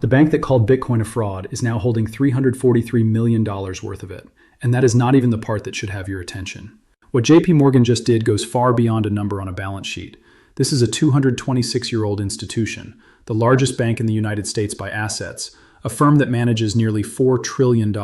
The bank that called Bitcoin a fraud is now holding $343 million worth of it, and that is not even the part that should have your attention. What JPMorgan just did goes far beyond a number on a balance sheet. This is a 226-year-old institution, the largest bank in the United States by assets, a firm that manages nearly $4 trillion,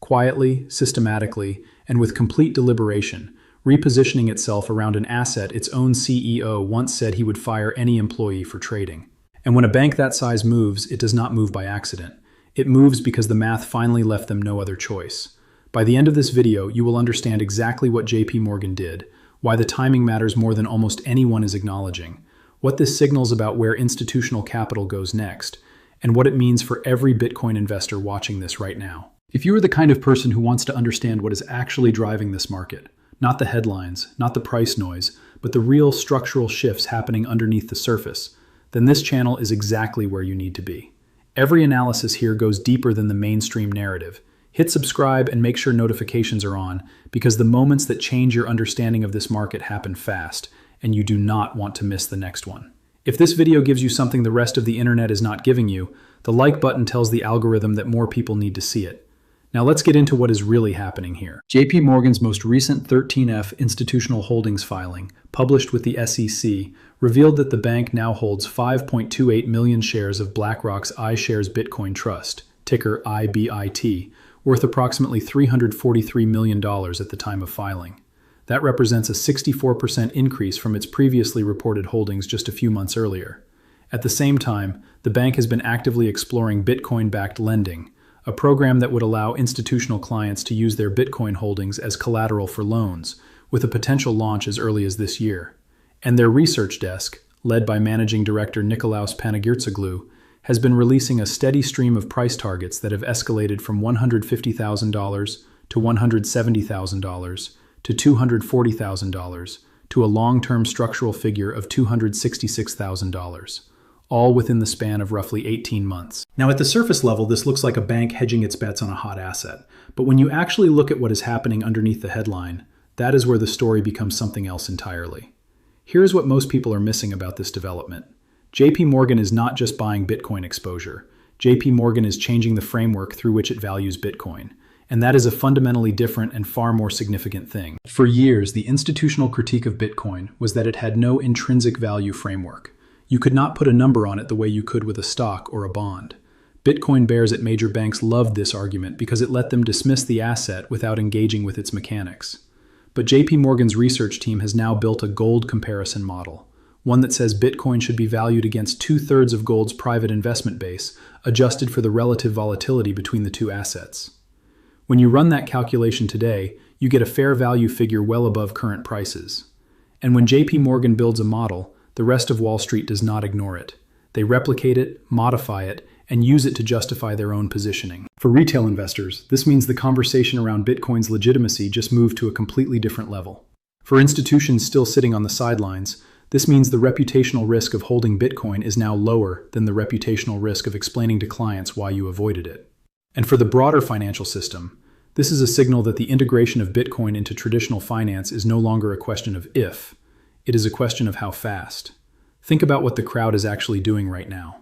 quietly, systematically, and with complete deliberation, repositioning itself around an asset its own CEO once said he would fire any employee for trading. And when a bank that size moves, it does not move by accident. It moves because the math finally left them no other choice. By the end of this video, you will understand exactly what JPMorgan did, why the timing matters more than almost anyone is acknowledging, what this signals about where institutional capital goes next, and what it means for every Bitcoin investor watching this right now. If you are the kind of person who wants to understand what is actually driving this market, not the headlines, not the price noise, but the real structural shifts happening underneath the surface, then this channel is exactly where you need to be. Every analysis here goes deeper than the mainstream narrative. Hit subscribe and make sure notifications are on, because the moments that change your understanding of this market happen fast, and you do not want to miss the next one. If this video gives you something the rest of the internet is not giving you, the like button tells the algorithm that more people need to see it. Now let's get into what is really happening here. JPMorgan's most recent 13F institutional holdings filing, published with the SEC, revealed that the bank now holds 5.28 million shares of BlackRock's iShares Bitcoin Trust, ticker IBIT, worth approximately $343 million at the time of filing. That represents a 64% increase from its previously reported holdings just a few months earlier. At the same time, the bank has been actively exploring Bitcoin-backed lending, a program that would allow institutional clients to use their Bitcoin holdings as collateral for loans, with a potential launch as early as this year. And their research desk, led by Managing Director Nikolaos Panagirtsoglou, has been releasing a steady stream of price targets that have escalated from $150,000 to $170,000 to $240,000 to a long-term structural figure of $266,000, all within the span of roughly 18 months. Now, at the surface level, this looks like a bank hedging its bets on a hot asset. But when you actually look at what is happening underneath the headline, that is where the story becomes something else entirely. Here's what most people are missing about this development. JPMorgan is not just buying Bitcoin exposure. JPMorgan is changing the framework through which it values Bitcoin. And that is a fundamentally different and far more significant thing. For years, the institutional critique of Bitcoin was that it had no intrinsic value framework. You could not put a number on it the way you could with a stock or a bond. Bitcoin bears at major banks loved this argument because it let them dismiss the asset without engaging with its mechanics. But JPMorgan's research team has now built a gold comparison model, one that says Bitcoin should be valued against 2/3 of gold's private investment base, adjusted for the relative volatility between the two assets. When you run that calculation today, you get a fair value figure well above current prices. And when JPMorgan builds a model, the rest of Wall Street does not ignore it. They replicate it, modify it, and use it to justify their own positioning. For retail investors, this means the conversation around Bitcoin's legitimacy just moved to a completely different level. For institutions still sitting on the sidelines, this means the reputational risk of holding Bitcoin is now lower than the reputational risk of explaining to clients why you avoided it. And for the broader financial system, this is a signal that the integration of Bitcoin into traditional finance is no longer a question of if, it is a question of how fast. Think about what the crowd is actually doing right now.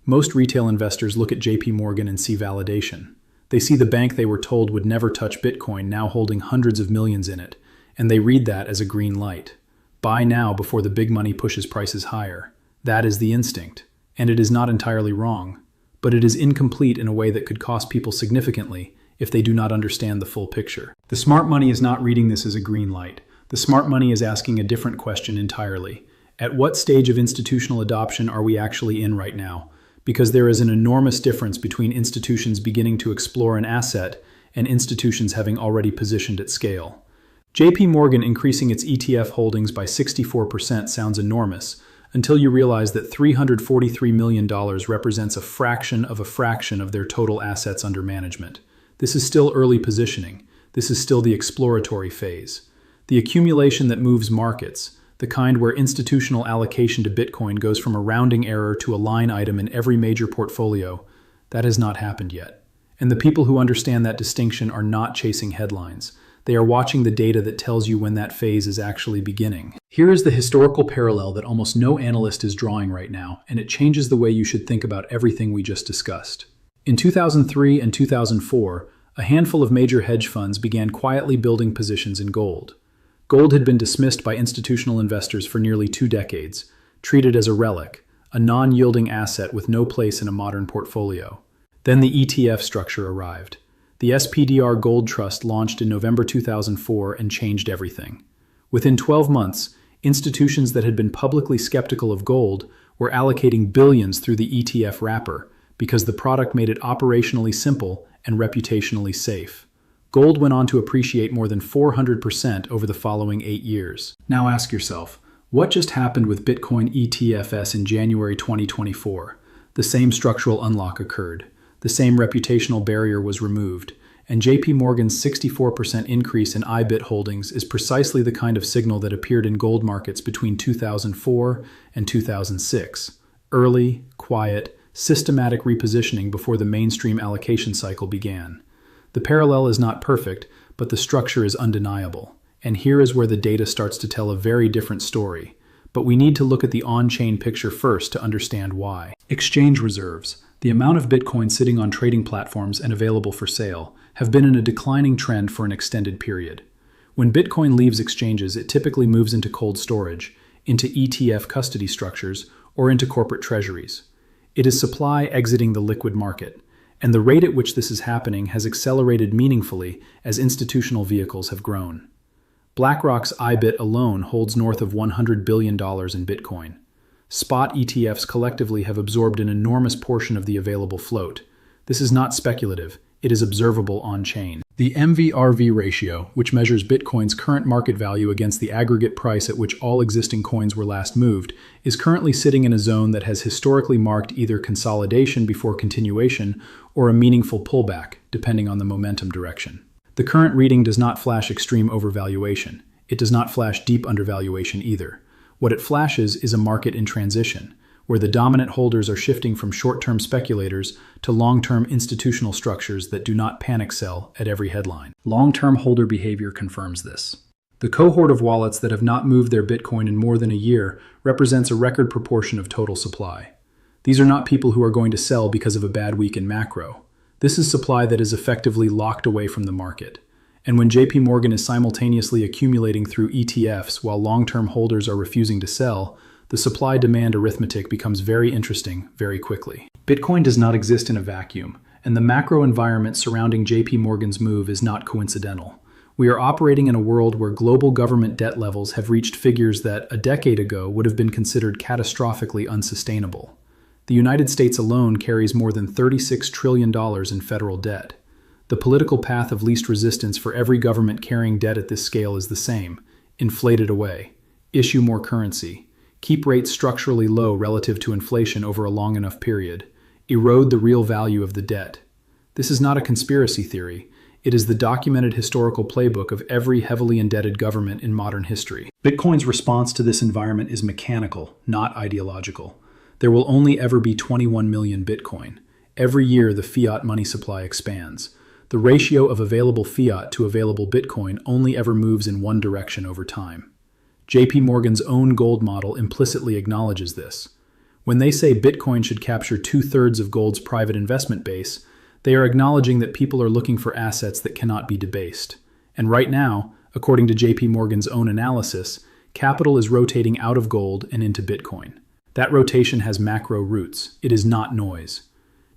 Most retail investors look at JPMorgan and see validation. They see the bank they were told would never touch Bitcoin now holding hundreds of millions in it, and they read that as a green light. Buy now before the big money pushes prices higher. That is the instinct, and it is not entirely wrong, but it is incomplete in a way that could cost people significantly if they do not understand the full picture. The smart money is not reading this as a green light. The smart money is asking a different question entirely. At what stage of institutional adoption are we actually in right now? Because there is an enormous difference between institutions beginning to explore an asset and institutions having already positioned at scale. JPMorgan increasing its ETF holdings by 64% sounds enormous, until you realize that $343 million represents a fraction of their total assets under management. This is still early positioning. This is still the exploratory phase. The accumulation that moves markets, the kind where institutional allocation to Bitcoin goes from a rounding error to a line item in every major portfolio, that has not happened yet. And the people who understand that distinction are not chasing headlines. They are watching the data that tells you when that phase is actually beginning. Here is the historical parallel that almost no analyst is drawing right now, and it changes the way you should think about everything we just discussed. In 2003 and 2004, a handful of major hedge funds began quietly building positions in gold. Gold had been dismissed by institutional investors for nearly 2 decades, treated as a relic, a non-yielding asset with no place in a modern portfolio. Then the ETF structure arrived. The SPDR Gold Trust launched in November 2004 and changed everything. Within 12 months, institutions that had been publicly skeptical of gold were allocating billions through the ETF wrapper because the product made it operationally simple and reputationally safe. Gold went on to appreciate more than 400% over the following 8 years. Now ask yourself, what just happened with Bitcoin ETFs in January 2024? The same structural unlock occurred. The same reputational barrier was removed, and JPMorgan's 64% increase in IBIT holdings is precisely the kind of signal that appeared in gold markets between 2004 and 2006. Early, quiet, systematic repositioning before the mainstream allocation cycle began. The parallel is not perfect, but the structure is undeniable. And here is where the data starts to tell a very different story. But we need to look at the on-chain picture first to understand why. Exchange reserves, the amount of Bitcoin sitting on trading platforms and available for sale, have been in a declining trend for an extended period. When Bitcoin leaves exchanges, it typically moves into cold storage, into ETF custody structures, or into corporate treasuries. It is supply exiting the liquid market, and the rate at which this is happening has accelerated meaningfully as institutional vehicles have grown. BlackRock's IBIT alone holds north of $100 billion in Bitcoin. Spot ETFs collectively have absorbed an enormous portion of the available float. This is not speculative, it is observable on-chain. The MV/RV ratio, which measures Bitcoin's current market value against the aggregate price at which all existing coins were last moved, is currently sitting in a zone that has historically marked either consolidation before continuation or a meaningful pullback, depending on the momentum direction. The current reading does not flash extreme overvaluation. It does not flash deep undervaluation either. What it flashes is a market in transition, where the dominant holders are shifting from short-term speculators to long-term institutional structures that do not panic sell at every headline. Long-term holder behavior confirms this. The cohort of wallets that have not moved their Bitcoin in more than a year represents a record proportion of total supply. These are not people who are going to sell because of a bad week in macro. This is supply that is effectively locked away from the market. And when JPMorgan is simultaneously accumulating through ETFs while long-term holders are refusing to sell, the supply-demand arithmetic becomes very interesting very quickly. Bitcoin does not exist in a vacuum, and the macro environment surrounding JPMorgan's move is not coincidental. We are operating in a world where global government debt levels have reached figures that a decade ago would have been considered catastrophically unsustainable. The United States alone carries more than $36 trillion in federal debt. The political path of least resistance for every government carrying debt at this scale is the same: inflate it away, issue more currency, keep rates structurally low relative to inflation over a long enough period, erode the real value of the debt. This is not a conspiracy theory. It is the documented historical playbook of every heavily indebted government in modern history. Bitcoin's response to this environment is mechanical, not ideological. There will only ever be 21 million Bitcoin. Every year, the fiat money supply expands. The ratio of available fiat to available Bitcoin only ever moves in one direction over time. JPMorgan's own gold model implicitly acknowledges this. When they say Bitcoin should capture 2/3 of gold's private investment base, they are acknowledging that people are looking for assets that cannot be debased. And right now, according to JPMorgan's own analysis, capital is rotating out of gold and into Bitcoin. That rotation has macro roots. It is not noise.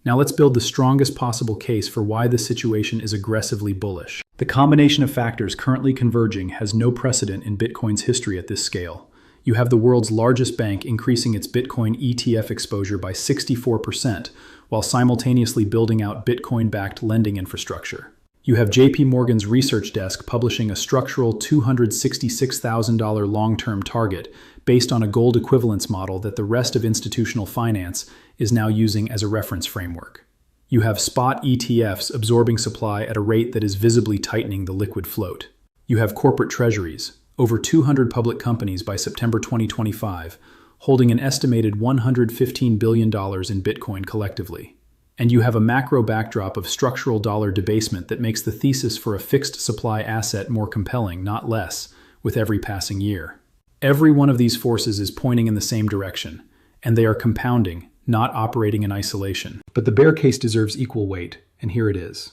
Now let's build the strongest possible case for why this situation is aggressively bullish. The combination of factors currently converging has no precedent in Bitcoin's history at this scale. You have the world's largest bank increasing its Bitcoin ETF exposure by 64%, while simultaneously building out Bitcoin-backed lending infrastructure. You have JPMorgan's research desk publishing a structural $266,000 long-term target based on a gold equivalence model that the rest of institutional finance is now using as a reference framework. You have spot ETFs absorbing supply at a rate that is visibly tightening the liquid float. You have corporate treasuries, over 200 public companies by September 2025, holding an estimated $115 billion in Bitcoin collectively. And you have a macro backdrop of structural dollar debasement that makes the thesis for a fixed supply asset more compelling, not less, with every passing year. Every one of these forces is pointing in the same direction, and they are compounding, not operating in isolation. But the bear case deserves equal weight, and here it is.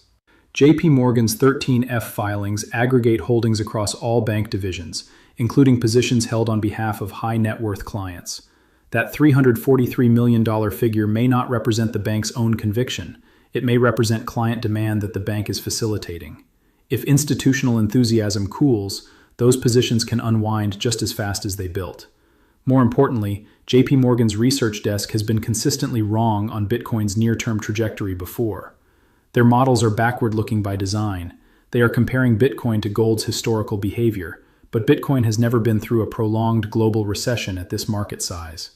JPMorgan's 13F filings aggregate holdings across all bank divisions, including positions held on behalf of high net worth clients. That $343 million figure may not represent the bank's own conviction. It may represent client demand that the bank is facilitating. If institutional enthusiasm cools, those positions can unwind just as fast as they built. More importantly, JPMorgan's research desk has been consistently wrong on Bitcoin's near-term trajectory before. Their models are backward-looking by design. They are comparing Bitcoin to gold's historical behavior, but Bitcoin has never been through a prolonged global recession at this market size.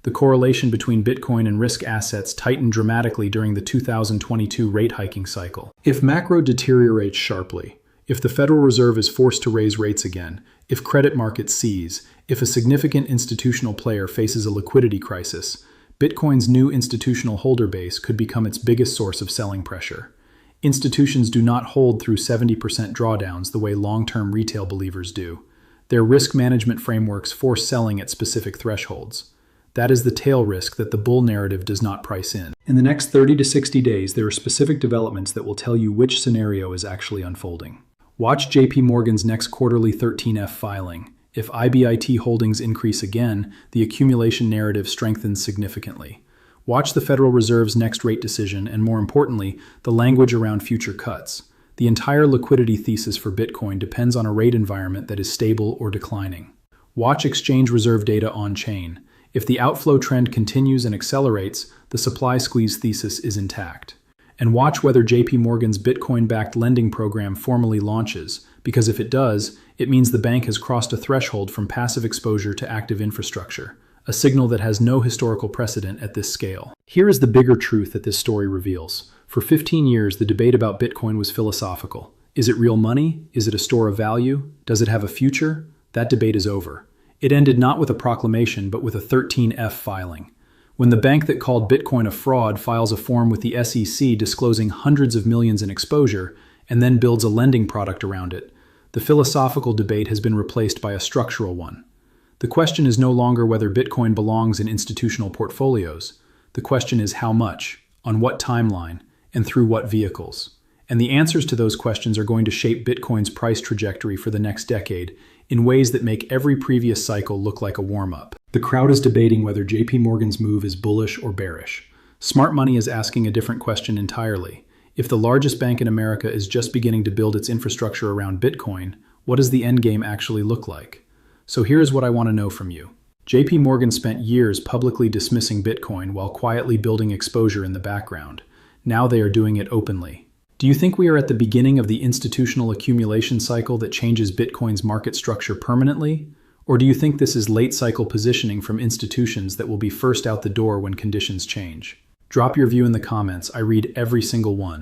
The correlation between Bitcoin and risk assets tightened dramatically during the 2022 rate hiking cycle. If macro deteriorates sharply, if the Federal Reserve is forced to raise rates again, if credit markets seize, if a significant institutional player faces a liquidity crisis, Bitcoin's new institutional holder base could become its biggest source of selling pressure. Institutions do not hold through 70% drawdowns the way long-term retail believers do. Their risk management frameworks force selling at specific thresholds. That is the tail risk that the bull narrative does not price in. In the next 30 to 60 days, there are specific developments that will tell you which scenario is actually unfolding. Watch JPMorgan's next quarterly 13F filing. If IBIT holdings increase again, the accumulation narrative strengthens significantly. Watch the Federal Reserve's next rate decision and, more importantly, the language around future cuts. The entire liquidity thesis for Bitcoin depends on a rate environment that is stable or declining. Watch exchange reserve data on-chain. If the outflow trend continues and accelerates, the supply squeeze thesis is intact. And watch whether JPMorgan's Bitcoin-backed lending program formally launches, because if it does, it means the bank has crossed a threshold from passive exposure to active infrastructure, a signal that has no historical precedent at this scale. Here is the bigger truth that this story reveals. For 15 years, the debate about Bitcoin was philosophical. Is it real money? Is it a store of value? Does it have a future? That debate is over. It ended not with a proclamation, but with a 13F filing. When the bank that called Bitcoin a fraud files a form with the SEC disclosing hundreds of millions in exposure and then builds a lending product around it, the philosophical debate has been replaced by a structural one. The question is no longer whether Bitcoin belongs in institutional portfolios. The question is how much, on what timeline, and through what vehicles. And the answers to those questions are going to shape Bitcoin's price trajectory for the next decade in ways that make every previous cycle look like a warm-up. The crowd is debating whether JPMorgan's move is bullish or bearish. Smart money is asking a different question entirely. If the largest bank in America is just beginning to build its infrastructure around Bitcoin, what does the endgame actually look like? So here's what I want to know from you. JPMorgan spent years publicly dismissing Bitcoin while quietly building exposure in the background. Now they are doing it openly. Do you think we are at the beginning of the institutional accumulation cycle that changes Bitcoin's market structure permanently? Or do you think this is late cycle positioning from institutions that will be first out the door when conditions change? Drop your view in the comments. I read every single one.